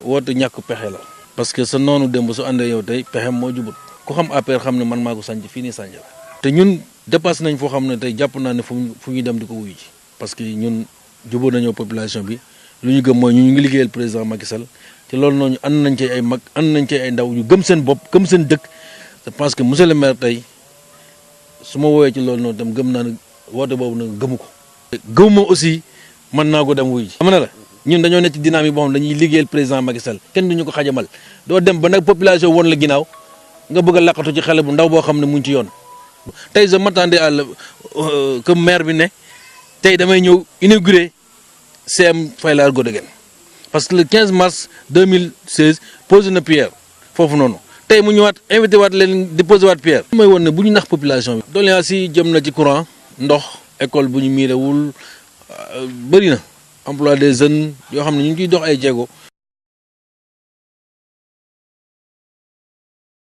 woote ñàkk pexe la parce que sa noonu démb su àndee yow tey pexem moo jubut ku xam APR xam ne man maa ko sànc fii nii sànc la te ñun dépassé nañ foo xam ne tey jàpp naa ne fu ñu dem di ko wuyu ji parce que ñun jubóo nañoo population bi lu ñu gëm mooy ñu ngi liggéeyal président Macky Sall te loolu noonu ànd nañ ci ay mag ànd nañ ci ay ndaw yu gëm seen bopp gëm seen dëkk je pense que monsieur le maire tey su ma woowee ci loolu noonu tam gëm naa ne woote boobu nag gëmu ko gëw ma aussi mën naa ko dem wuyu ji xam na la ñun dañoo nekk ci dynamique boo xam dañuy liggéeyal président Macky Sall kenn duñu ko xajamal doo dem ba nag population woon la ginnaaw nga bëgg a laqatu ci xale bu ndaw boo xam ne mu ngi ci yoon tey je m'attendais à que maire bi ne tey damay ñëw inaugurer CM Faylar Godeguen parce que le 15 mars 2016 posé na pierre foofu noonu tey mu ñëwaat invité waat leen di posé waat pierre. mooy woon ne bu ñu nax population bi. doléances yi jëm na ci courant ndox école bu ñu miirewul bëri na emploi des jeunes yoo xam ne ñu ngi ciy dox ay jéego.